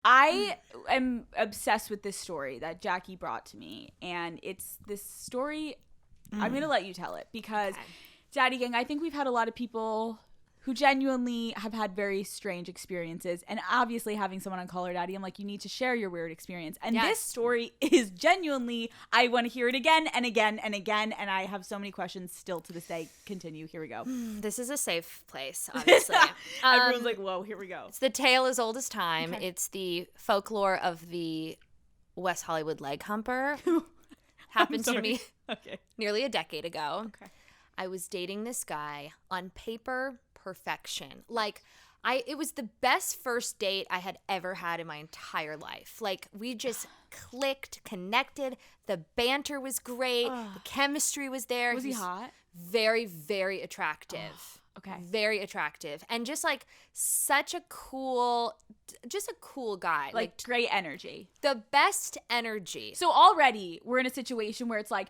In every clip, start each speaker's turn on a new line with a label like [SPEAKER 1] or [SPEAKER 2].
[SPEAKER 1] I am obsessed with this story that Jackie brought to me, and it's this story. I'm going to let you tell it because, Daddy Gang, I think we've had a lot of people who genuinely have had very strange experiences, and obviously having someone on Call Her Daddy, I'm like, you need to share your weird experience. And this story is genuinely, I want to hear it again and again and again, and I have so many questions still to this day. Continue. Here we go.
[SPEAKER 2] This is a safe place, obviously.
[SPEAKER 1] Everyone's like, whoa, here we go.
[SPEAKER 2] It's the tale as old as time.
[SPEAKER 1] Okay.
[SPEAKER 2] It's the folklore of the West Hollywood leg humper. Happened to me nearly a decade ago.
[SPEAKER 1] Okay.
[SPEAKER 2] I was dating this guy. On paper, perfection. Like, it was the best first date I had ever had in my entire life. Like, we just clicked, connected. The banter was great. The chemistry was there.
[SPEAKER 1] Was he hot?
[SPEAKER 2] Very, very attractive.
[SPEAKER 1] Okay.
[SPEAKER 2] Very attractive. And just like such a cool guy.
[SPEAKER 1] Like great energy.
[SPEAKER 2] The best energy.
[SPEAKER 1] So already we're in a situation where it's like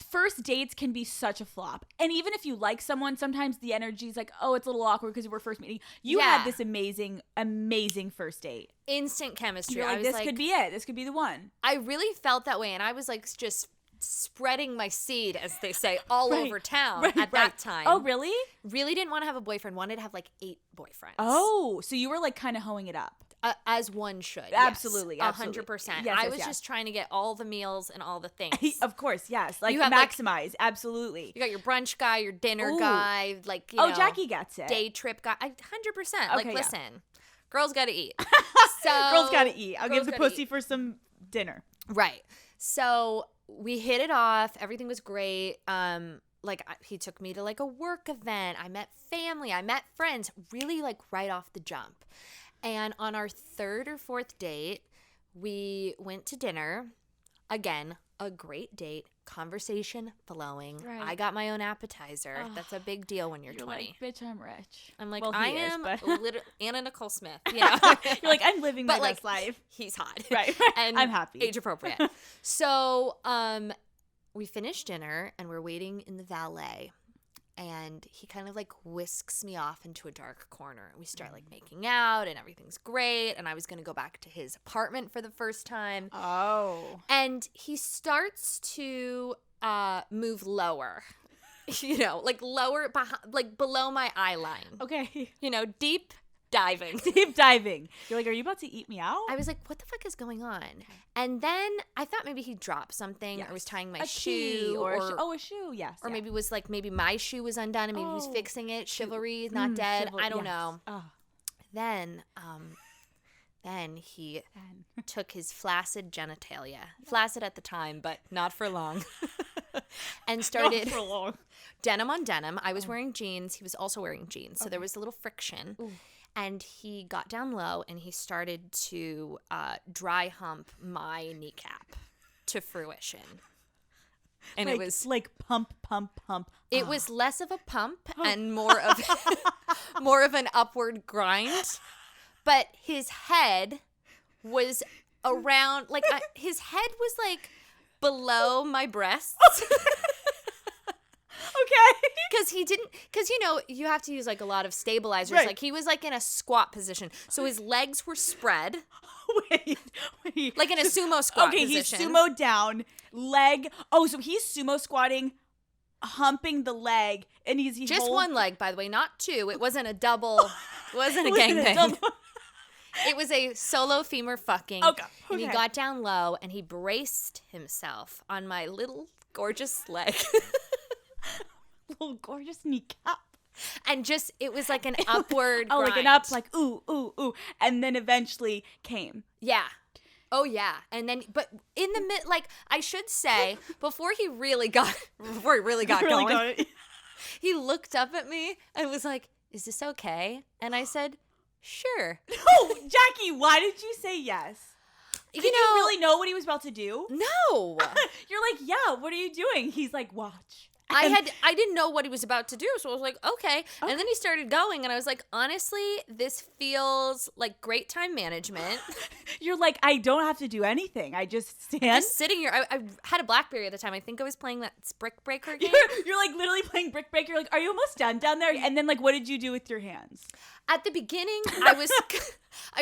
[SPEAKER 1] first dates can be such a flop. And even if you like someone, sometimes the energy is like, oh, it's a little awkward because we're first meeting. You had this amazing, amazing first date.
[SPEAKER 2] Instant chemistry.
[SPEAKER 1] You're like, this could be it. This could be the one.
[SPEAKER 2] I really felt that way. And I was like just spreading my seed, as they say, all over town at that time.
[SPEAKER 1] Oh, really?
[SPEAKER 2] Really didn't want to have a boyfriend. Wanted to have like 8 boyfriends.
[SPEAKER 1] Oh, so you were like kind of hoeing it up.
[SPEAKER 2] As one should.
[SPEAKER 1] Absolutely.
[SPEAKER 2] Yes,
[SPEAKER 1] absolutely.
[SPEAKER 2] 100%.
[SPEAKER 1] Yes,
[SPEAKER 2] I was just trying to get all the meals and all the things.
[SPEAKER 1] Of course, yes. Like
[SPEAKER 2] you have
[SPEAKER 1] maximize. Absolutely.
[SPEAKER 2] You got your brunch guy, your dinner guy, like, you know.
[SPEAKER 1] Jackie gets it.
[SPEAKER 2] Day trip guy. 100%. Like, listen, girls got to eat.
[SPEAKER 1] Girls got to eat. I'll give the pussy for some dinner.
[SPEAKER 2] Right. So we hit it off. Everything was great. He took me to like a work event. I met family. I met friends. Really like right off the jump. And on our 3rd or 4th date, we went to dinner. Again, a great date. Conversation flowing.
[SPEAKER 1] Right.
[SPEAKER 2] I got my own appetizer. That's a big deal when you're 20.
[SPEAKER 1] Like, bitch, I'm rich.
[SPEAKER 2] I'm like,
[SPEAKER 1] well,
[SPEAKER 2] I
[SPEAKER 1] is,
[SPEAKER 2] am
[SPEAKER 1] but...
[SPEAKER 2] literally Anna Nicole Smith. You know?
[SPEAKER 1] You're like, I'm living my best life.
[SPEAKER 2] He's hot.
[SPEAKER 1] Right.
[SPEAKER 2] And
[SPEAKER 1] I'm happy.
[SPEAKER 2] Age appropriate. So we finished dinner and we're waiting in the valet. And he kind of like whisks me off into a dark corner. We start like making out and everything's great. And I was going to go back to his apartment for the first time.
[SPEAKER 1] Oh.
[SPEAKER 2] And he starts to move lower, you know, like lower, like below my eye line.
[SPEAKER 1] Okay.
[SPEAKER 2] You know, deep diving.
[SPEAKER 1] Deep diving. You're like, are you about to eat me out?
[SPEAKER 2] I was like, what the fuck is going on? And then I thought maybe he dropped something or was tying my shoe.
[SPEAKER 1] A shoe, yes.
[SPEAKER 2] Or maybe it was like, maybe my shoe was undone and maybe he was fixing it. Chivalry is not dead. I don't know.
[SPEAKER 1] Oh.
[SPEAKER 2] Then he took his flaccid genitalia. Flaccid at the time, but not for long. And started
[SPEAKER 1] not for long.
[SPEAKER 2] Denim on denim. I was wearing jeans. He was also wearing jeans. So there was a little friction. Ooh. And he got down low and he started to dry hump my kneecap to fruition. And it was
[SPEAKER 1] like pump, pump, pump.
[SPEAKER 2] It was less of a pump and more of an upward grind. But his head was around, like his head was like below my breasts.
[SPEAKER 1] Okay.
[SPEAKER 2] Because you know, you have to use like a lot of stabilizers.
[SPEAKER 1] Right.
[SPEAKER 2] Like he was like in a squat position. So his legs were spread.
[SPEAKER 1] Wait.
[SPEAKER 2] Like in a sumo squat position.
[SPEAKER 1] He's sumo down, leg. Oh, so he's sumo squatting, humping the leg. And he's
[SPEAKER 2] just one leg, by the way, not two. It wasn't a double. It wasn't a gangbang. It was a solo femur fucking. Okay. And he got down low and he braced himself on my little gorgeous leg.
[SPEAKER 1] Little gorgeous kneecap.
[SPEAKER 2] And just, it was like an upward grind.
[SPEAKER 1] Like an up, like ooh, ooh, ooh. And then eventually came.
[SPEAKER 2] Yeah. Oh, yeah. And then, but in the mid, like, I should say, before he really got going, he looked up at me and was like, is this okay? And I said, sure.
[SPEAKER 1] No, Jackie, why did you say yes? Did you really know what he was about to do?
[SPEAKER 2] No.
[SPEAKER 1] You're like, yeah, what are you doing? He's like, watch.
[SPEAKER 2] I didn't know what he was about to do, so I was like, okay. And then he started going, and I was like, honestly, this feels like great time management.
[SPEAKER 1] You're like, I don't have to do anything. I just stand.
[SPEAKER 2] Just sitting here. I had a BlackBerry at the time. I think I was playing that Brick Breaker game.
[SPEAKER 1] You're like literally playing Brick Breaker. You're like, are you almost done down there? And then like, what did you do with your hands?
[SPEAKER 2] At the beginning, I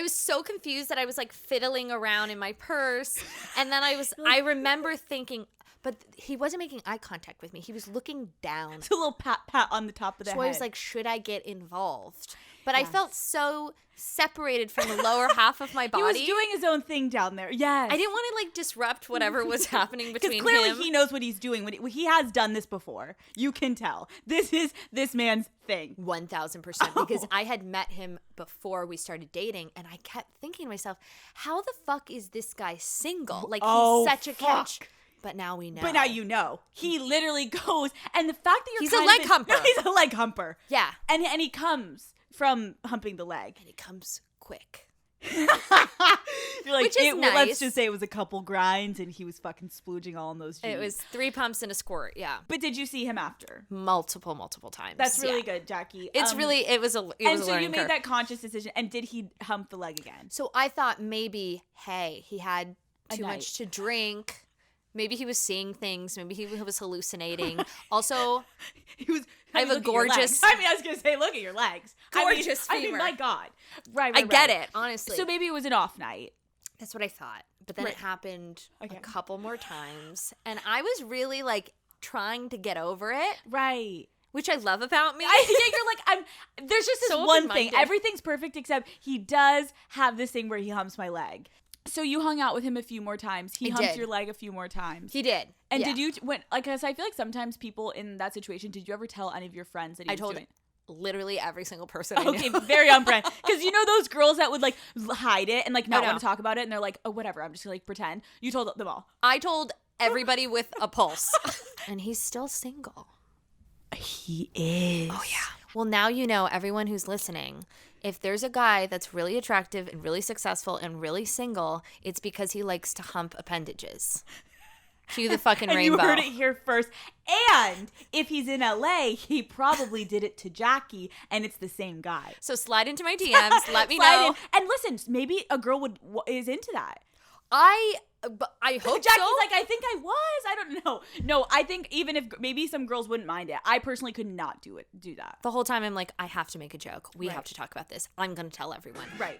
[SPEAKER 2] was so confused that I was like fiddling around in my purse, and then I remember thinking, but he wasn't making eye contact with me. He was looking down.
[SPEAKER 1] It's a little pat on the top of the head.
[SPEAKER 2] So I was like, should I get involved? But I felt so separated from the lower half of my body.
[SPEAKER 1] He was doing his own thing down there. Yes.
[SPEAKER 2] I didn't want to like disrupt whatever was happening between him.
[SPEAKER 1] Because clearly he knows what he's doing. He has done this before. You can tell. This is this man's thing.
[SPEAKER 2] 1,000%. Because I had met him before we started dating, and I kept thinking to myself, how the fuck is this guy single? Like, he's such a catch. But now we know.
[SPEAKER 1] But now you know. He literally goes, and the fact that you're
[SPEAKER 2] he's a leg humper.
[SPEAKER 1] No, he's a leg humper.
[SPEAKER 2] Yeah.
[SPEAKER 1] And he comes from humping the leg.
[SPEAKER 2] And he comes quick.
[SPEAKER 1] You're like,
[SPEAKER 2] which is nice.
[SPEAKER 1] Let's just say it was a couple grinds, and he was fucking splooging all in those jeans.
[SPEAKER 2] It was 3 pumps and a squirt, yeah.
[SPEAKER 1] But did you see him after?
[SPEAKER 2] Multiple times.
[SPEAKER 1] That's really good, Jackie.
[SPEAKER 2] It was a learning
[SPEAKER 1] And so you made
[SPEAKER 2] curve.
[SPEAKER 1] that conscious decision, and did he hump the leg again?
[SPEAKER 2] So I thought maybe, hey, he had too much to drink. Maybe he was seeing things. Maybe he was hallucinating. Also, I have a gorgeous.
[SPEAKER 1] I mean, I was gonna say, look at your legs.
[SPEAKER 2] Gorgeous
[SPEAKER 1] I mean,
[SPEAKER 2] femur.
[SPEAKER 1] my God. Right.
[SPEAKER 2] I get it, honestly.
[SPEAKER 1] So maybe it was an off night.
[SPEAKER 2] That's what I thought. But then it happened a couple more times, and I was really like trying to get over it.
[SPEAKER 1] Right.
[SPEAKER 2] Which I love about me.
[SPEAKER 1] You're like, there's just this
[SPEAKER 2] So
[SPEAKER 1] one thing.
[SPEAKER 2] open-minded.
[SPEAKER 1] Everything's perfect except he does have this thing where he humps my leg. So you hung out with him a few more times. He humped your leg a few more times.
[SPEAKER 2] He did.
[SPEAKER 1] And did you, because I feel like sometimes people in that situation, did you ever tell any of your friends that he was doing it?
[SPEAKER 2] Literally every single person I knew.
[SPEAKER 1] Okay, very on brand. Because you know those girls that would like hide it and like not
[SPEAKER 2] no.
[SPEAKER 1] want to talk about it, and they're like, oh, whatever, I'm just gonna like pretend. You told them all.
[SPEAKER 2] I told everybody with a pulse. And he's still single.
[SPEAKER 1] He is.
[SPEAKER 2] Oh, yeah. Well, now you know, everyone who's listening, if there's a guy that's really attractive and really successful and really single, it's because he likes to hump appendages. Cue the fucking
[SPEAKER 1] and
[SPEAKER 2] rainbow.
[SPEAKER 1] You heard it here first. And if he's in LA, he probably did it to Jackie, and it's the same guy.
[SPEAKER 2] So slide into my DMs. Let me know.
[SPEAKER 1] And listen, maybe a girl is into that.
[SPEAKER 2] I hope
[SPEAKER 1] Jackie's
[SPEAKER 2] so.
[SPEAKER 1] like, I think I was. I don't know. No, I think even if maybe some girls wouldn't mind it. I personally could not do that.
[SPEAKER 2] The whole time I'm like, I have to make a joke. We have to talk about this. I'm going to tell everyone.
[SPEAKER 1] Right.